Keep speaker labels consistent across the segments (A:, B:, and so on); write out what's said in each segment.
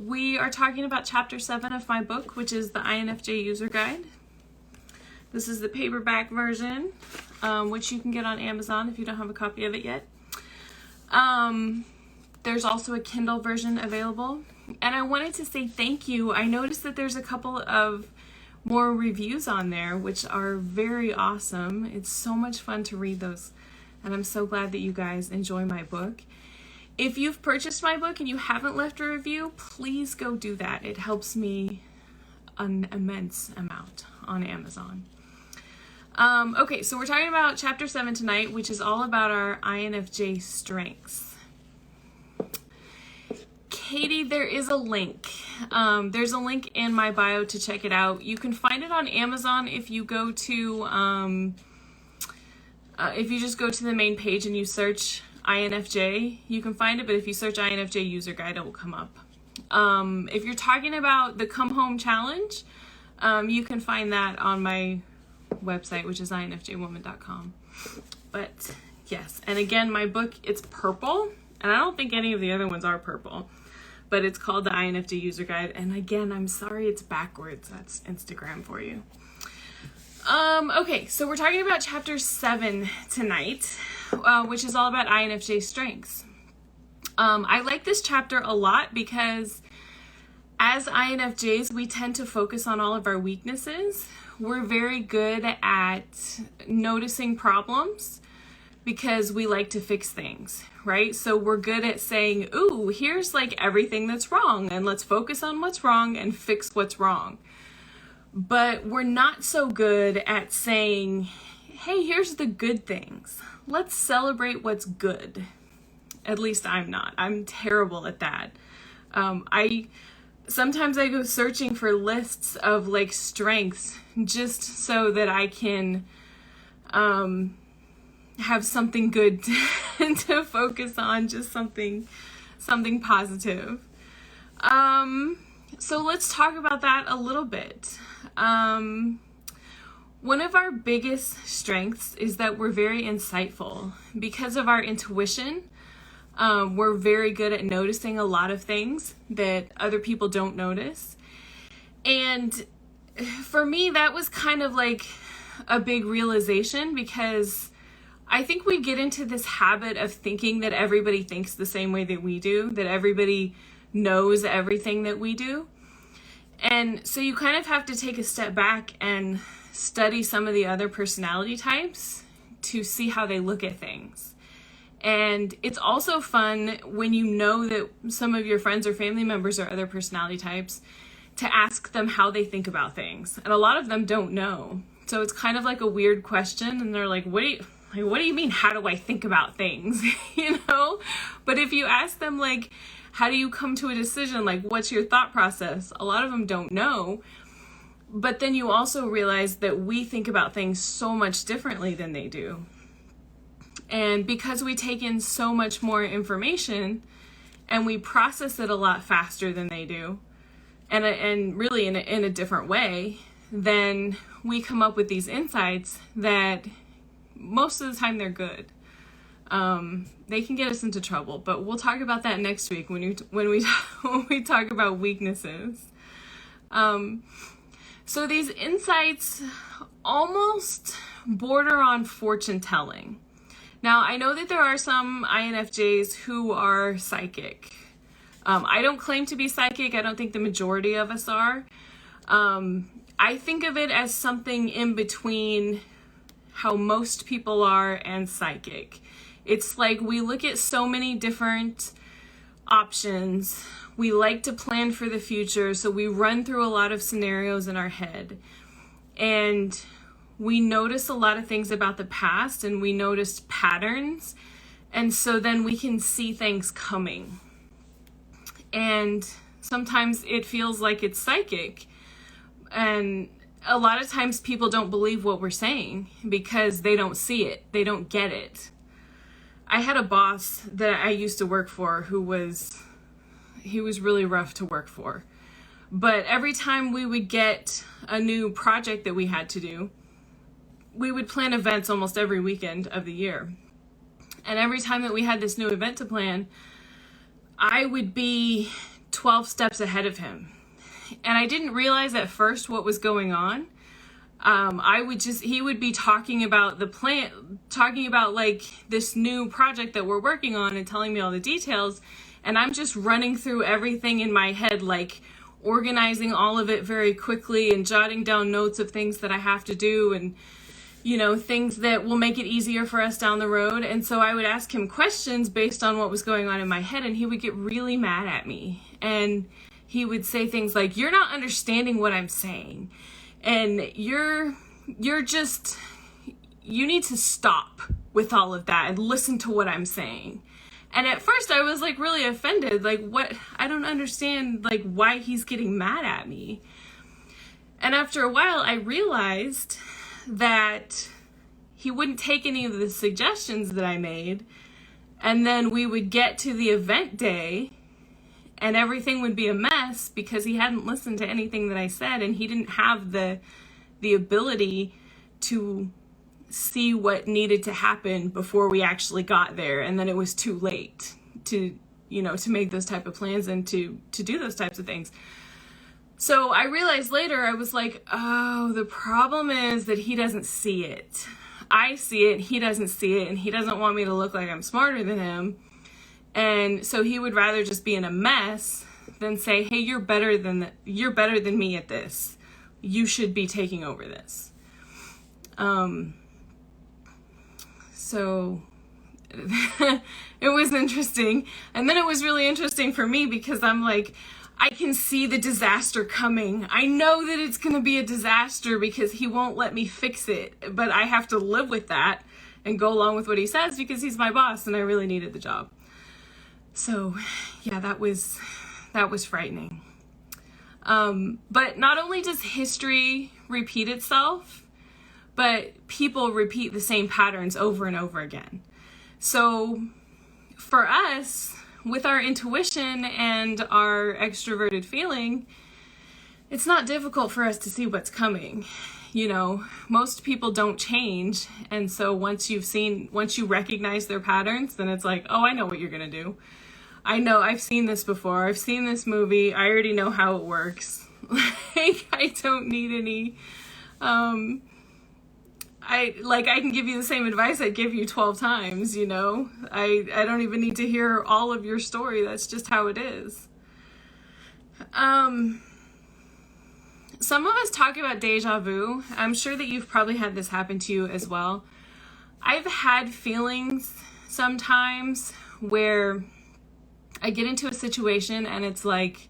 A: We are talking about chapter 7 of my book, which is the INFJ user guide. This is the paperback version, which you can get on Amazon if you don't have a copy of it yet. There's also a Kindle version available. And I wanted to say thank you. I noticed that there's a couple of more reviews on there, which are very awesome. It's so much fun to read those. And I'm so glad that you guys enjoy my book. If you've purchased my book and you haven't left a review, please go do that. It helps me an immense amount on Amazon. Okay, so we're talking about chapter 7 tonight, which is all about our INFJ strengths. Katie, there is a link. There's a link in my bio to check it out. You can find it on Amazon if you go to, if you just go to the main page and you search INFJ, you can find it, but if you search INFJ user guide, it will come up. If you're talking about the Come Home Challenge, you can find that on my website, which is infjwoman.com. But yes, and again, my book, it's purple, and I don't think any of the other ones are purple, but it's called the INFJ user guide. And again, I'm sorry it's backwards. That's Instagram for you. Okay, so we're talking about chapter 7 tonight, which is all about INFJ strengths. I like this chapter a lot because as INFJs, we tend to focus on all of our weaknesses. We're very good at noticing problems because we like to fix things, right? So we're good at saying, ooh, here's like everything that's wrong, and let's focus on what's wrong and fix what's wrong. But we're not so good at saying, hey, here's the good things. Let's celebrate what's good. At least I'm not. I'm terrible at that. Sometimes I go searching for lists of like strengths just so that I can have something good to focus on, just something positive. So let's talk about that a little bit. One of our biggest strengths is that we're very insightful. Because of our intuition, we're very good at noticing a lot of things that other people don't notice. And for me, that was kind of like a big realization, because I think we get into this habit of thinking that everybody thinks the same way that we do, that everybody knows everything that we do. And so you kind of have to take a step back and study some of the other personality types to see how they look at things. And it's also fun when you know that some of your friends or family members are other personality types to ask them how they think about things. And a lot of them don't know. So it's kind of like a weird question, and they're like, what do you mean, how do I think about things? You know? But if you ask them, like, how do you come to a decision? Like, what's your thought process? A lot of them don't know. But then you also realize that we think about things so much differently than they do. And because we take in so much more information and we process it a lot faster than they do, and really in a different way, then we come up with these insights that most of the time they're good. They can get us into trouble, but we'll talk about that next week when we talk about weaknesses. So these insights almost border on fortune telling. Now, I know that there are some INFJs who are psychic. I don't claim to be psychic. I don't think the majority of us are. I think of it as something in between how most people are and psychic. It's like we look at so many different options. We like to plan for the future, so we run through a lot of scenarios in our head. And we notice a lot of things about the past, and we notice patterns. And so then we can see things coming. And sometimes it feels like it's psychic. And a lot of times people don't believe what we're saying because they don't see it. They don't get it. I had a boss that I used to work for he was really rough to work for. But every time we would get a new project that we had to do, we would plan events almost every weekend of the year. And every time that we had this new event to plan, I would be 12 steps ahead of him. And I didn't realize at first what was going on. He would be talking about the plan, talking about like this new project that we're working on and telling me all the details. And I'm just running through everything in my head, like organizing all of it very quickly and jotting down notes of things that I have to do and, you know, things that will make it easier for us down the road. And so I would ask him questions based on what was going on in my head, and he would get really mad at me. And he would say things like, "You're not understanding what I'm saying. And you need to stop with all of that and listen to what I'm saying." And at first I was like really offended, like what, I don't understand like why he's getting mad at me. And after a while I realized that he wouldn't take any of the suggestions that I made. And then we would get to the event day and everything would be a mess because he hadn't listened to anything that I said, and he didn't have the ability to see what needed to happen before we actually got there. And then it was too late to, you know, to make those type of plans and to do those types of things. So I realized later, I was like, oh, the problem is that he doesn't see it. I see it, he doesn't see it, and he doesn't want me to look like I'm smarter than him. And so he would rather just be in a mess than say, hey, you're better than me at this. You should be taking over this. So it was interesting. And then it was really interesting for me because I'm like, I can see the disaster coming. I know that it's going to be a disaster because he won't let me fix it, but I have to live with that and go along with what he says because he's my boss and I really needed the job. So yeah, that was frightening. But not only does history repeat itself, but people repeat the same patterns over and over again. So for us, with our intuition and our extroverted feeling, it's not difficult for us to see what's coming. You know, most people don't change. And so once you recognize their patterns, then it's like, oh, I know what you're going to do. I know, I've seen this before. I've seen this movie. I already know how it works. Like, I don't need any, I can give you the same advice I'd give you 12 times, you know? I don't even need to hear all of your story. That's just how it is. Some of us talk about deja vu. I'm sure that you've probably had this happen to you as well. I've had feelings sometimes where I get into a situation and it's like,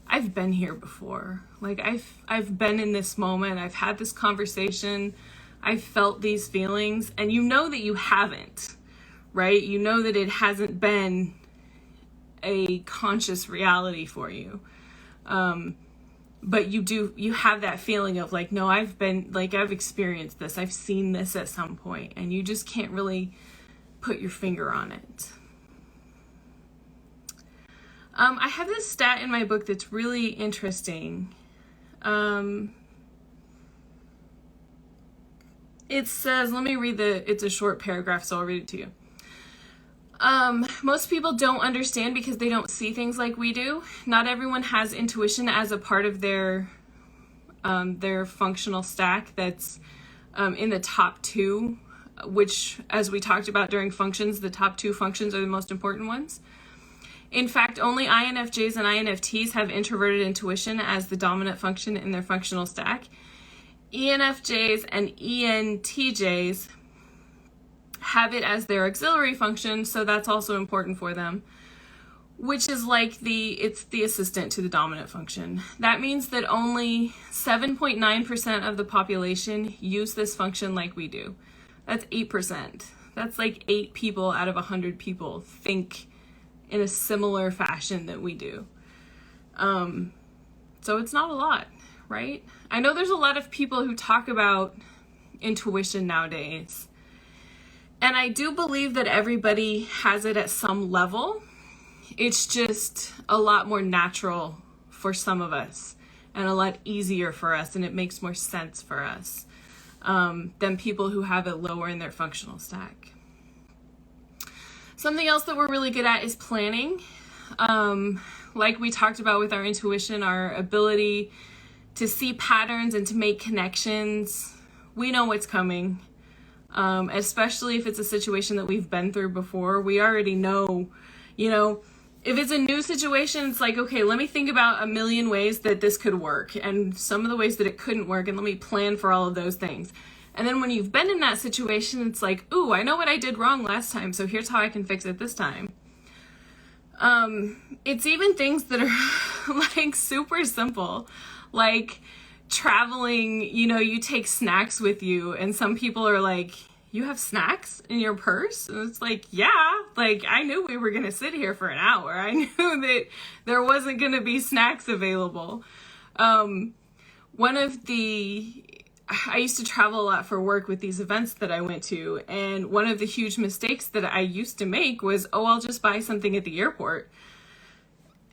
A: I've been here before. Like I've been in this moment. I've had this conversation. I've felt these feelings, and you know that you haven't, right? You know that it hasn't been a conscious reality for you. But you have that feeling of like, no, I've experienced this. I've seen this at some point, and you just can't really put your finger on it. I have this stat in my book that's really interesting. It says, let me read it's a short paragraph, so I'll read it to you. Most people don't understand because they don't see things like we do. Not everyone has intuition as a part of their functional stack that's in the top two, which, as we talked about during functions, the top two functions are the most important ones. In fact, only INFJs and INFTs have introverted intuition as the dominant function in their functional stack. ENFJs and ENTJs have it as their auxiliary function, so that's also important for them, which is like it's the assistant to the dominant function. That means that only 7.9% of the population use this function like we do. That's 8%. That's like 8 people out of 100 people think in a similar fashion that we do. So it's not a lot, right? I know there's a lot of people who talk about intuition nowadays. And I do believe that everybody has it at some level. It's just a lot more natural for some of us and a lot easier for us, and it makes more sense for us than people who have it lower in their functional stack. Something else that we're really good at is planning. Like we talked about with our intuition, our ability to see patterns and to make connections. We know what's coming, especially if it's a situation that we've been through before. We already know, if it's a new situation, it's like, okay, let me think about a million ways that this could work and some of the ways that it couldn't work, and let me plan for all of those things. And then when you've been in that situation, it's like, ooh, I know what I did wrong last time, so here's how I can fix it this time. It's even things that are like super simple, like traveling, you take snacks with you, and some people are like, you have snacks in your purse? And it's like, yeah, like I knew we were going to sit here for an hour. I knew that there wasn't going to be snacks available. I used to travel a lot for work with these events that I went to, and one of the huge mistakes that I used to make was, I'll just buy something at the airport.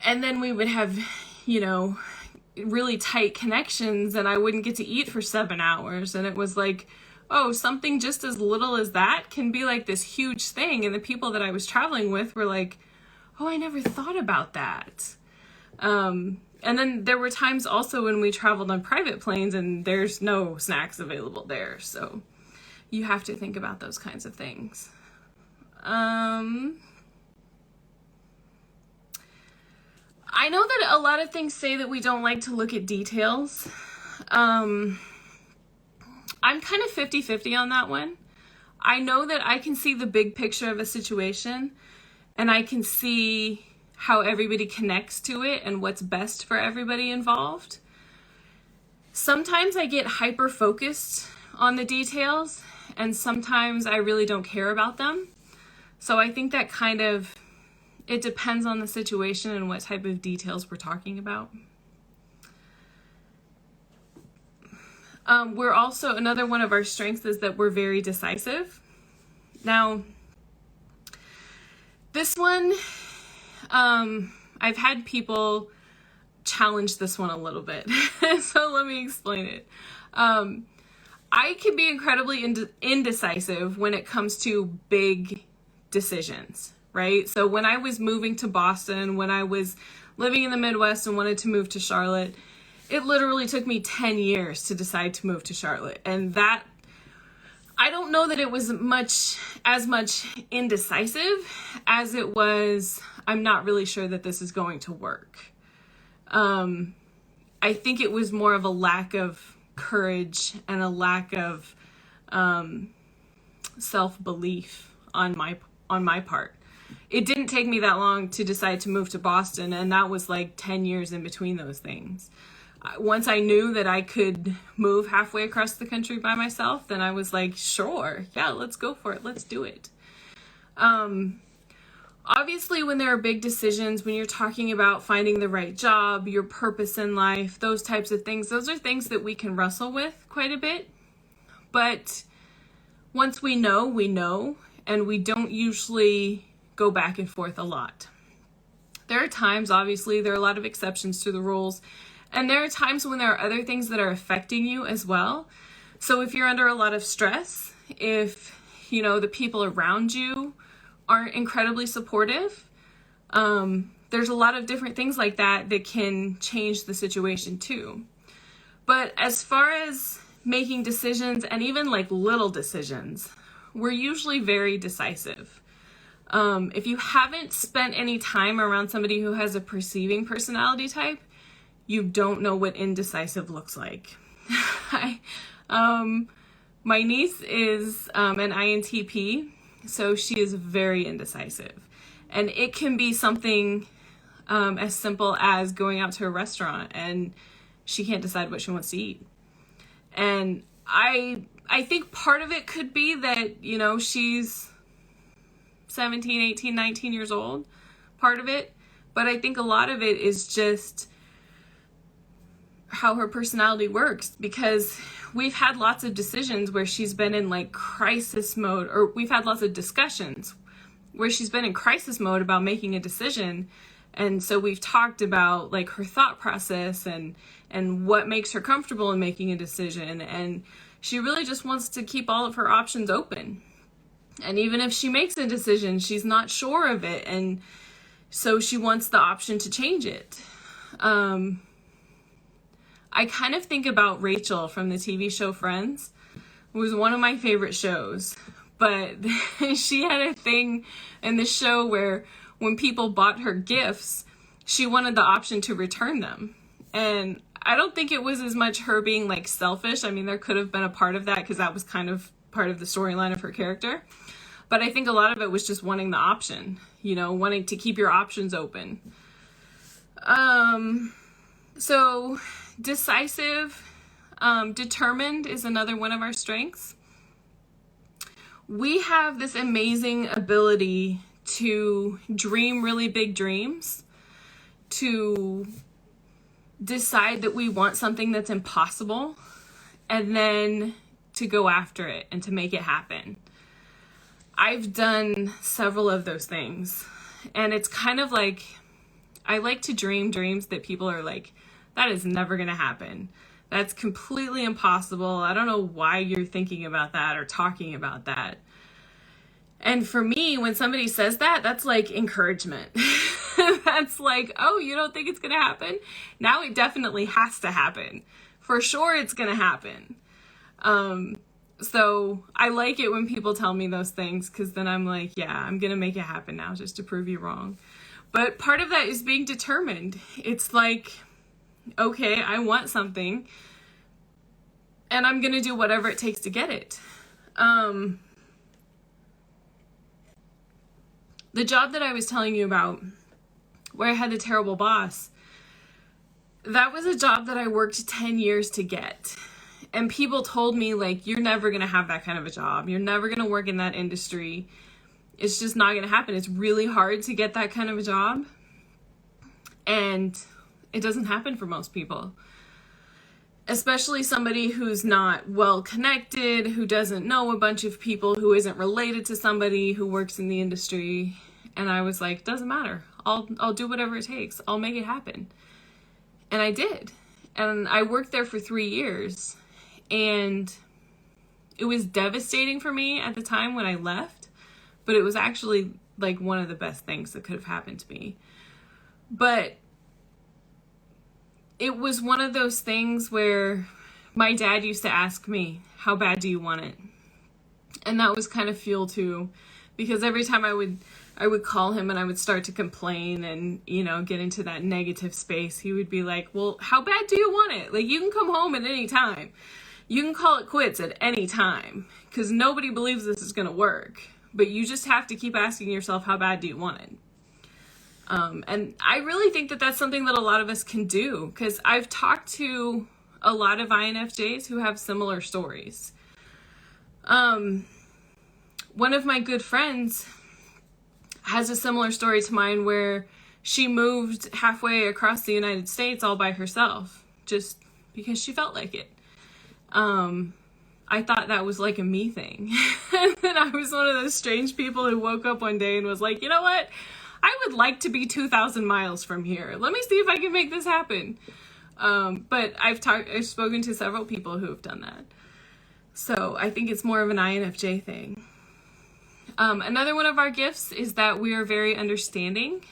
A: And then we would have, really tight connections, and I wouldn't get to eat for 7 hours. And it was like, something just as little as that can be like this huge thing. And the people that I was traveling with were like, I never thought about that. And then there were times also when we traveled on private planes and there's no snacks available there. So you have to think about those kinds of things. I know that a lot of things say that we don't like to look at details. I'm kind of 50-50 on that one. I know that I can see the big picture of a situation, and I can see how everybody connects to it and what's best for everybody involved. Sometimes I get hyper-focused on the details, and sometimes I really don't care about them. So I think that it depends on the situation and what type of details we're talking about. We're also, another one of our strengths is that we're very decisive. Now, this one, I've had people challenge this one a little bit. So let me explain it. I can be incredibly indecisive when it comes to big decisions, right? So when I was moving to Boston, when I was living in the Midwest and wanted to move to Charlotte, it literally took me 10 years to decide to move to Charlotte. And that, I don't know that it was as much indecisive as it was, I'm not really sure that this is going to work. I think it was more of a lack of courage and a lack of self-belief on my part. It didn't take me that long to decide to move to Boston, and that was like 10 years in between those things. Once I knew that I could move halfway across the country by myself, then I was like, sure, yeah, let's go for it. Let's do it. Obviously, when there are big decisions, when you're talking about finding the right job, your purpose in life, those types of things, those are things that we can wrestle with quite a bit. But once we know, and we don't usually go back and forth a lot. There are times, obviously, there are a lot of exceptions to the rules. And there are times when there are other things that are affecting you as well. So if you're under a lot of stress, if, the people around you aren't incredibly supportive, there's a lot of different things like that that can change the situation too. But as far as making decisions, and even like little decisions, we're usually very decisive. If you haven't spent any time around somebody who has a perceiving personality type, you don't know what indecisive looks like. My niece is an INTP, so she is very indecisive. And it can be something as simple as going out to a restaurant and she can't decide what she wants to eat. And I think part of it could be that, she's 17, 18, 19 years old, part of it. But I think a lot of it is just how her personality works, because we've had lots of decisions where she's been in like crisis mode, or we've had lots of discussions where she's been in crisis mode about making a decision. And so we've talked about like her thought process and what makes her comfortable in making a decision. And she really just wants to keep all of her options open. And even if she makes a decision, she's not sure of it. And So she wants the option to change it. I kind of think about Rachel from the TV show Friends. It was one of my favorite shows. But she had a thing in the show where when people bought her gifts, she wanted the option to return them. And I don't think it was as much her being like selfish. I mean, there could have been a part of that because that was kind of part of the storyline of her character. But I think a lot of it was just wanting the option, wanting to keep your options open. So decisive, determined is another one of our strengths. We have this amazing ability to dream really big dreams, to decide that we want something that's impossible, and then to go after it and to make it happen. I've done several of those things, and it's kind of like, I like to dream dreams that people are like, that is never going to happen. That's completely impossible. I don't know why you're thinking about that or talking about that. And for me, when somebody says that, that's like encouragement. That's like, oh, you don't think it's going to happen? Now it definitely has to happen. For sure it's going to happen. So I like it when people tell me those things, because then I'm like, yeah, I'm going to make it happen now just to prove you wrong. But part of that is being determined. It's like, okay, I want something and I'm going to do whatever it takes to get it. The job that I was telling you about, where I had the terrible boss, that was a job that I worked 10 years to get. And people told me, like, you're never going to have that kind of a job. You're never going to work in that industry. It's just not going to happen. It's really hard to get that kind of a job. And it doesn't happen for most people. Especially somebody who's not well connected, who doesn't know a bunch of people, who isn't related to somebody who works in the industry. And I was like, doesn't matter. I'll do whatever it takes. I'll make it happen. And I did. And I worked there for 3 years. And it was devastating for me at the time when I left, but it was actually like one of the best things that could have happened to me. But it was one of those things where my dad used to ask me, how bad do you want it? And that was kind of fuel too, because every time I would call him and I would start to complain and, get into that negative space, he would be like, well, how bad do you want it? Like, you can come home at any time. You can call it quits at any time, because nobody believes this is going to work. But you just have to keep asking yourself, how bad do you want it? And I really think that that's something that a lot of us can do, because I've talked to a lot of INFJs who have similar stories. One of my good friends has a similar story to mine, where she moved halfway across the United States all by herself, just because she felt like it. I thought that was like a me thing. And then I was one of those strange people who woke up one day and was like, you know what? I would like to be 2,000 miles from here. Let me see if I can make this happen. But I've spoken to several people who have done that. So I think it's more of an INFJ thing. Another one of our gifts is that we are very understanding.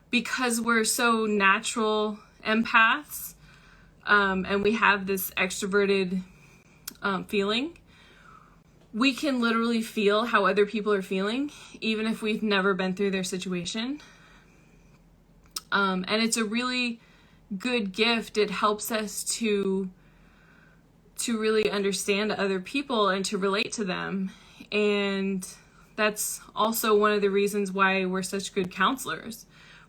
A: Because we're so natural empaths, and we have this extroverted feeling, we can literally feel how other people are feeling, even if we've never been through their situation. And it's a really good gift. It helps us to really understand other people and to relate to them. And that's also one of the reasons why we're such good counselors,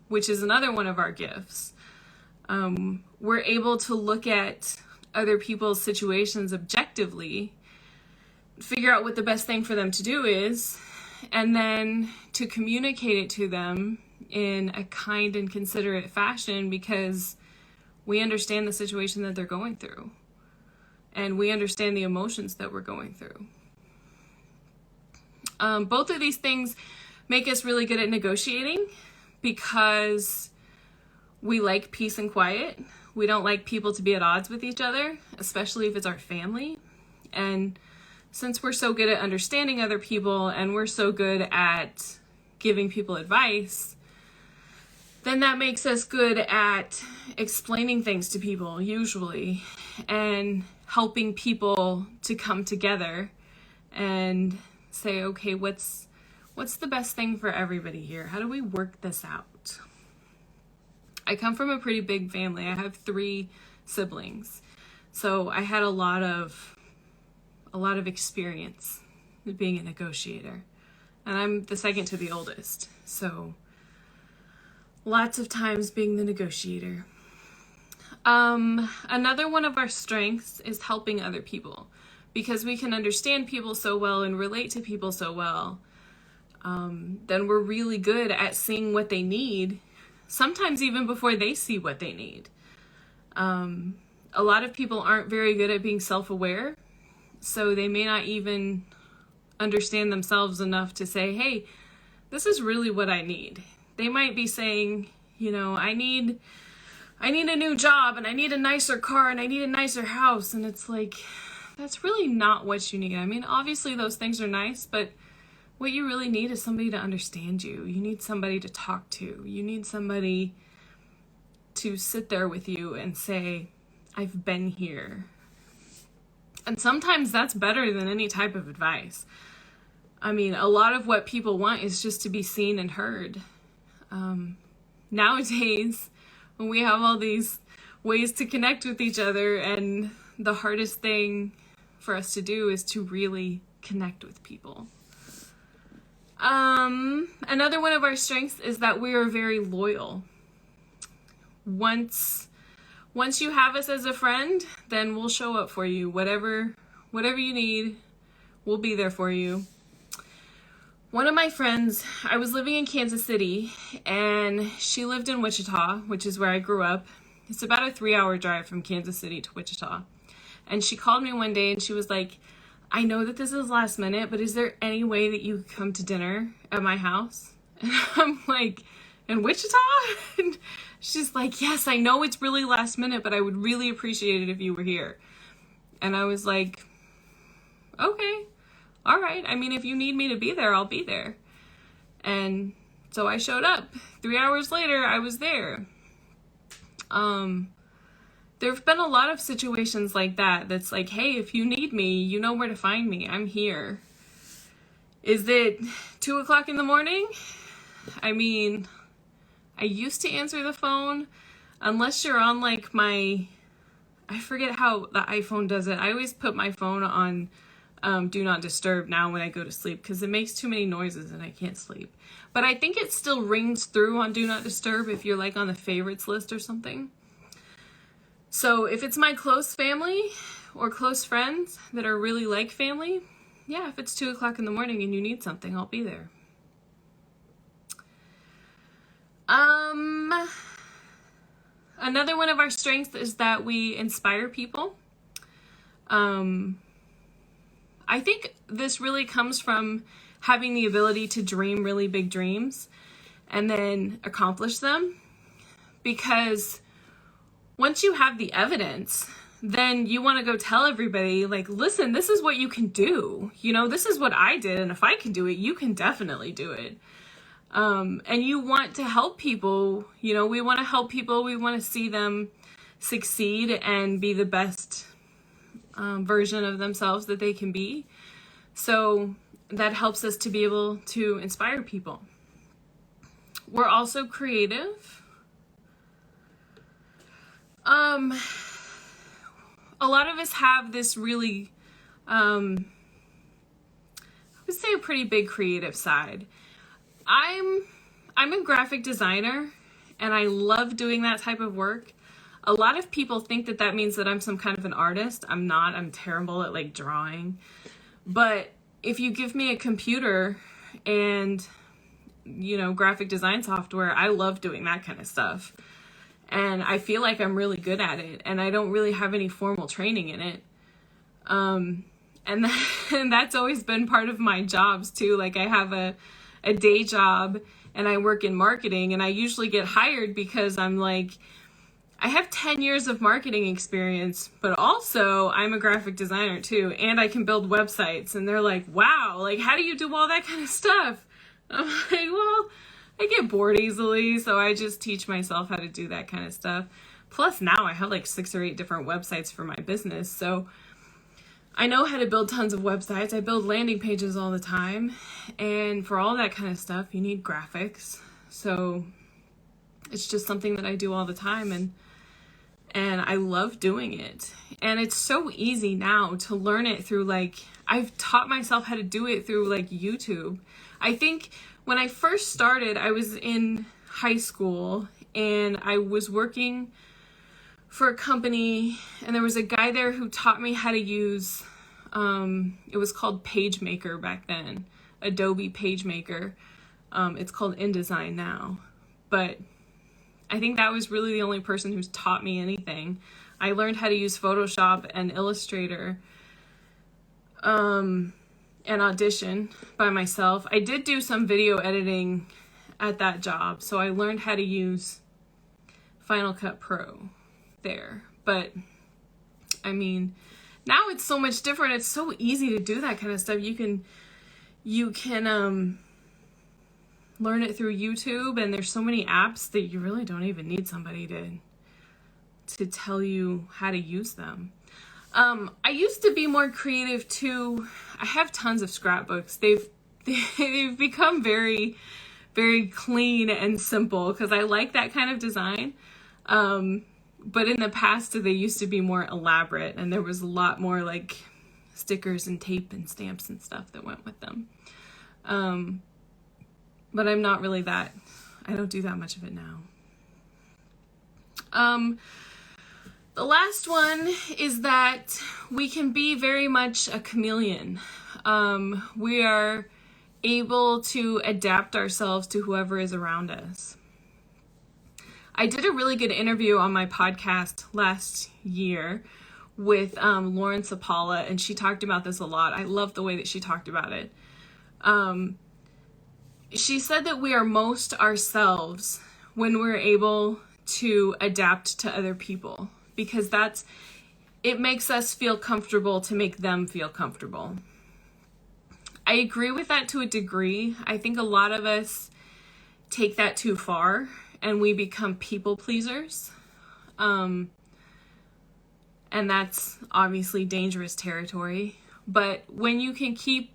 A: which is another one of our gifts. We're able to look at other people's situations objectively, figure out what the best thing for them to do is, and then to communicate it to them in a kind and considerate fashion, because we understand the situation that they're going through and we understand the emotions that we're going through. Both of these things make us really good at negotiating, because we like peace and quiet. We don't like people to be at odds with each other, especially if it's our family. And since we're so good at understanding other people and we're so good at giving people advice, then that makes us good at explaining things to people, usually, and helping people to come together and say, okay, what's the best thing for everybody here? How do we work this out? I come from a pretty big family. I have 3 siblings. So I had a lot of experience being a negotiator. And I'm the second to the oldest. So lots of times being the negotiator. Another one of our strengths is helping other people, because we can understand people so well and relate to people so well. Then we're really good at seeing what they need, sometimes even before they see what they need. A lot of people aren't very good at being self-aware, so they may not even understand themselves enough to say, hey, this is really what I need. They might be saying, I need a new job, and I need a nicer car, and I need a nicer house. And it's like, that's really not what you need. I mean, obviously those things are nice, but what you really need is somebody to understand you. You need somebody to talk to. You need somebody to sit there with you and say, I've been here. And sometimes that's better than any type of advice. I mean, a lot of what people want is just to be seen and heard. Nowadays, when we have all these ways to connect with each other, and the hardest thing for us to do is to really connect with people. Another one of our strengths is that we are very loyal. Once you have us as a friend, then we'll show up for you. Whatever you need, we'll be there for you. One of my friends, I was living in Kansas City, and she lived in Wichita, which is where I grew up. It's about a 3-hour drive from Kansas City to Wichita. And she called me one day and she was like, I know that this is last minute, but is there any way that you could come to dinner at my house? And I'm like, in Wichita? And she's like, yes, I know it's really last minute, but I would really appreciate it if you were here. And I was like, okay. All right. I mean, if you need me to be there, I'll be there. And so I showed up. 3 hours later, I was there. There have been a lot of situations like that. That's like, hey, if you need me, you know where to find me. I'm here. Is it 2 o'clock in the morning? I mean, I used to answer the phone unless you're on like I forget how the iPhone does it. I always put my phone on do not disturb now when I go to sleep, because it makes too many noises and I can't sleep. But I think it still rings through on do not disturb if you're like on the favorites list or something. So if it's my close family or close friends that are really like family, yeah, if it's 2 o'clock in the morning and you need something, I'll be there. Another one of our strengths is that we inspire people. I think this really comes from having the ability to dream really big dreams and then accomplish them. Because once you have the evidence, then you want to go tell everybody, like, listen, this is what you can do. This is what I did. And if I can do it, you can definitely do it. And you want to help people. We want to help people. We want to see them succeed and be the best version of themselves that they can be. So that helps us to be able to inspire people. We're also creative. A lot of us have this really, I would say a pretty big creative side. I'm a graphic designer and I love doing that type of work. A lot of people think that means that I'm some kind of an artist. I'm not. I'm terrible at like drawing. But if you give me a computer and, graphic design software, I love doing that kind of stuff. And I feel like I'm really good at it. And I don't really have any formal training in it. And that's always been part of my jobs too. Like I have a day job and I work in marketing, and I usually get hired because I'm like, I have 10 years of marketing experience, but also I'm a graphic designer too, and I can build websites. And they're like, wow, like, how do you do all that kind of stuff? I'm like, well, I get bored easily, so I just teach myself how to do that kind of stuff. Plus now I have like 6 or 8 different websites for my business, so I know how to build tons of websites. I build landing pages all the time, and for all that kind of stuff, you need graphics. So it's just something that I do all the time, and I love doing it. And it's so easy now to learn it through, like, I've taught myself how to do it through like YouTube. I think when I first started, I was in high school and I was working for a company, and there was a guy there who taught me how to use, it was called PageMaker back then, Adobe PageMaker. It's called InDesign now, but I think that was really the only person who's taught me anything. I learned how to use Photoshop and Illustrator, and Audition by myself. I did do some video editing at that job, so I learned how to use Final Cut Pro there. But I mean, now it's so much different. It's so easy to do that kind of stuff. You can learn it through YouTube, and there's so many apps that you really don't even need somebody to tell you how to use them. I used to be more creative too. I have tons of scrapbooks. They've become very, very clean and simple because I like that kind of design. But in the past, they used to be more elaborate, and there was a lot more like stickers and tape and stamps and stuff that went with them. But I'm not really I don't do that much of it now. The last one is that we can be very much a chameleon. We are able to adapt ourselves to whoever is around us. I did a really good interview on my podcast last year with Lauren Sapala, and she talked about this a lot. I love the way that she talked about it. She said that we are most ourselves when we're able to adapt to other people, because it makes us feel comfortable to make them feel comfortable. I agree with that to a degree. I think a lot of us take that too far and we become people pleasers. And that's obviously dangerous territory. But when you can keep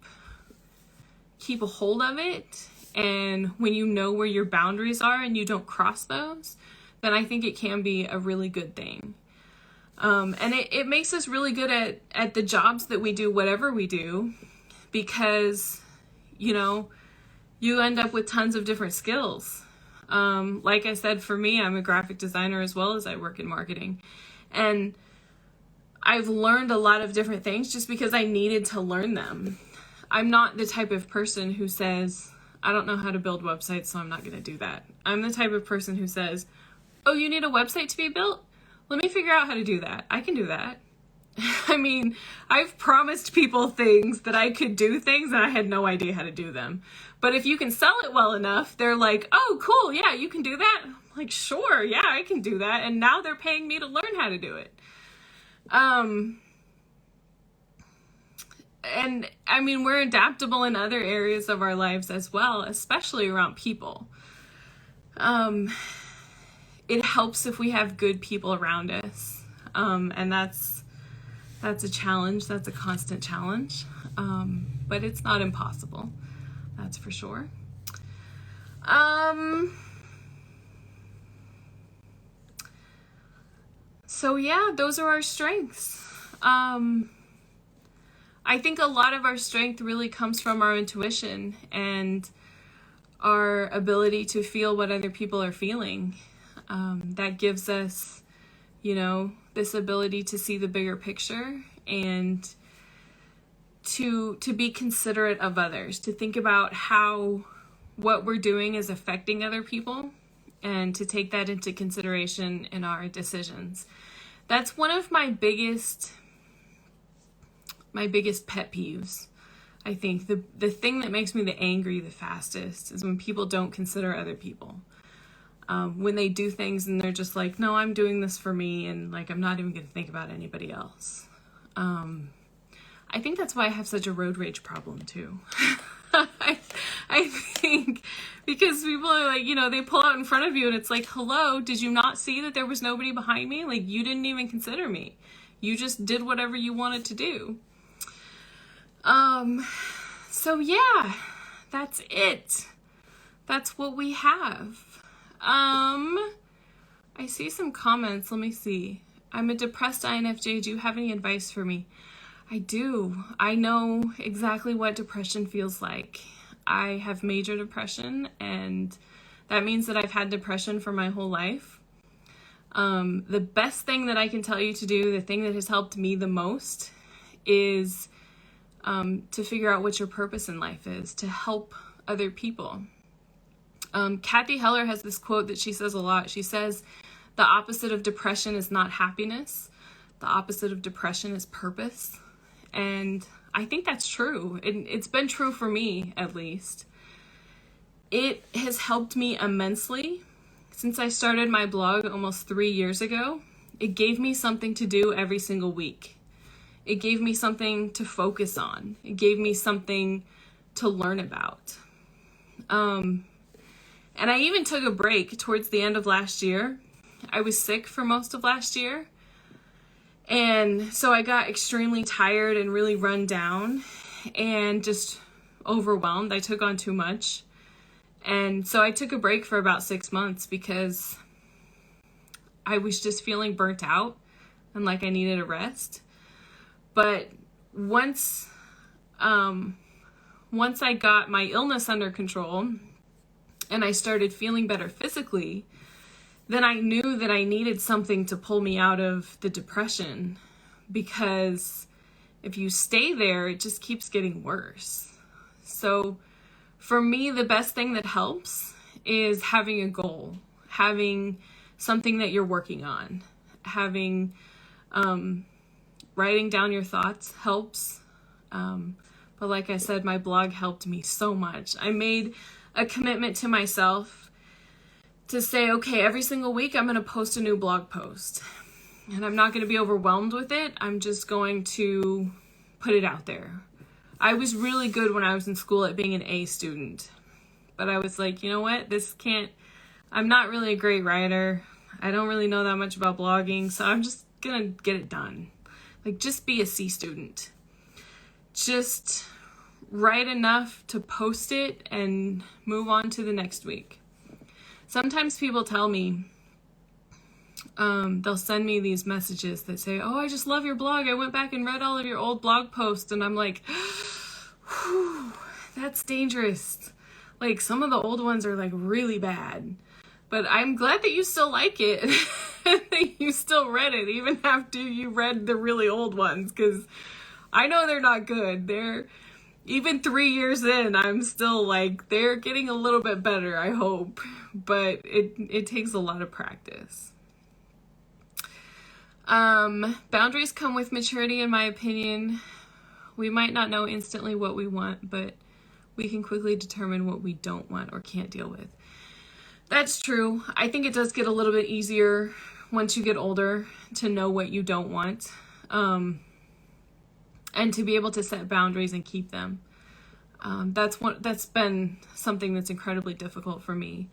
A: a hold of it, and when you know where your boundaries are and you don't cross those, then I think it can be a really good thing. And it makes us really good at the jobs that we do, whatever we do, because, you end up with tons of different skills. Like I said, for me, I'm a graphic designer as well as I work in marketing. And I've learned a lot of different things just because I needed to learn them. I'm not the type of person who says, I don't know how to build websites, so I'm not going to do that. I'm the type of person who says, oh, you need a website to be built? Let me figure out how to do that. I can do that. I mean, I've promised people things that I could do things and I had no idea how to do them. But if you can sell it well enough, they're like, oh, cool, yeah, you can do that? I'm like, sure, yeah, I can do that. And now they're paying me to learn how to do it. And I mean, we're adaptable in other areas of our lives as well, especially around people. It helps if we have good people around us. And that's a challenge. That's a constant challenge. But it's not impossible. That's for sure. So yeah, those are our strengths. I think a lot of our strength really comes from our intuition and our ability to feel what other people are feeling. That gives us, this ability to see the bigger picture and to be considerate of others, to think about how what we're doing is affecting other people and to take that into consideration in our decisions. That's one of my biggest pet peeves. I think the thing that makes me the fastest is when people don't consider other people. When they do things and they're just like, no, I'm doing this for me, and like I'm not even going to think about anybody else. I think that's why I have such a road rage problem too. I think because people are like, you know, they pull out in front of you and it's like, hello, did you not see that there was nobody behind me? Like, you didn't even consider me. You just did whatever you wanted to do. So yeah, that's it. That's what we have. I see some comments. Let me see. I'm a depressed INFJ. Do you have any advice for me? I do. I know exactly what depression feels like. I have major depression, and that means that I've had depression for my whole life. The best thing that I can tell you to do, the thing that has helped me the most, is to figure out what your purpose in life is, to help other people. Kathy Heller has this quote that she says a lot. She says, the opposite of depression is not happiness. The opposite of depression is purpose. And I think that's true. It's been true for me, at least. It has helped me immensely. Since I started my blog almost 3 years ago, it gave me something to do every single week. It gave me something to focus on. It gave me something to learn about. And I even took a break towards the end of last year. I was sick for most of last year. And so I got extremely tired and really run down and just overwhelmed. I took on too much. And so I took a break for about 6 months because I was just feeling burnt out and like I needed a rest. But once I got my illness under control and I started feeling better physically, then I knew that I needed something to pull me out of the depression, because if you stay there, it just keeps getting worse. So for me, the best thing that helps is having a goal, having something that you're working on, having, writing down your thoughts helps. But like I said, my blog helped me so much. I made a commitment to myself to say, okay, every single week I'm going to post a new blog post. And I'm not going to be overwhelmed with it. I'm just going to put it out there. I was really good when I was in school at being an A student. But I was like, you know what? I'm not really a great writer. I don't really know that much about blogging. So I'm just going to get it done. Like, just be a C student. Just write enough to post it and move on to the next week. Sometimes people tell me, they'll send me these messages that say, oh, I just love your blog. I went back and read all of your old blog posts. And I'm like, whew, that's dangerous. Like, some of the old ones are like really bad. But I'm glad that you still like it. That you still read it even after you read the really old ones. Because I know they're not good. Even 3 years in, I'm still like, they're getting a little bit better, I hope. But it takes a lot of practice. Boundaries come with maturity, in my opinion. We might not know instantly what we want, but we can quickly determine what we don't want or can't deal with. That's true. I think it does get a little bit easier once you get older to know what you don't want. And to be able to set boundaries and keep them. That's been something that's incredibly difficult for me.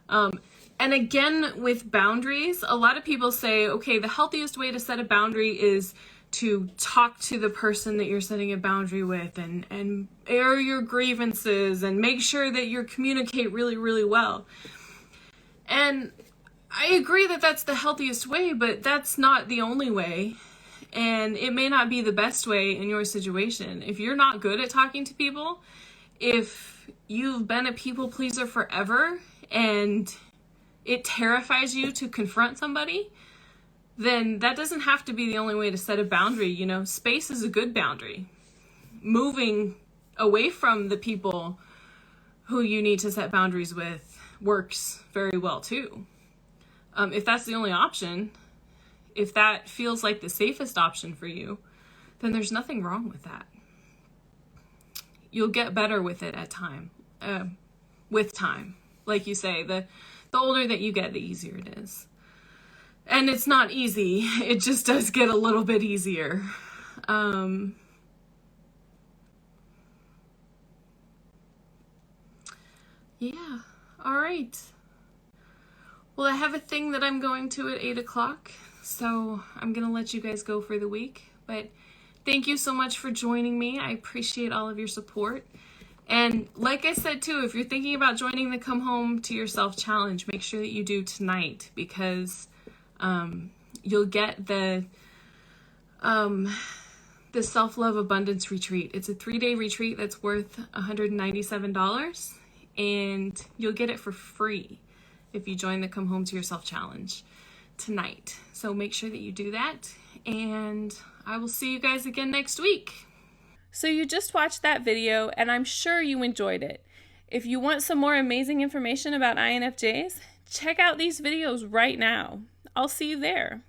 A: And again, with boundaries, a lot of people say, okay, the healthiest way to set a boundary is to talk to the person that you're setting a boundary with and air your grievances and make sure that you communicate really, really well. And I agree that that's the healthiest way, but that's not the only way. And it may not be the best way in your situation. If you're not good at talking to people, if you've been a people pleaser forever and it terrifies you to confront somebody, then that doesn't have to be the only way to set a boundary. You know, space is a good boundary. Moving away from the people who you need to set boundaries with works very well too. If that's the only option, if that feels like the safest option for you, then there's nothing wrong with that. You'll get better with it with time. Like you say, the older that you get, the easier it is. And it's not easy. It just does get a little bit easier. Yeah, all right. Well, I have a thing that I'm going to at 8 o'clock, so I'm going to let you guys go for the week. But thank you so much for joining me. I appreciate all of your support. And like I said too, if you're thinking about joining the Come Home to Yourself challenge, make sure that you do tonight, because you'll get the Self-Love Abundance Retreat. It's a 3-day retreat that's worth $197, and you'll get it for free if you join the Come Home to Yourself challenge tonight. So make sure that you do that, and I will see you guys again next week. So you just watched that video, and I'm sure you enjoyed it. If you want some more amazing information about INFJs, check out these videos right now. I'll see you there.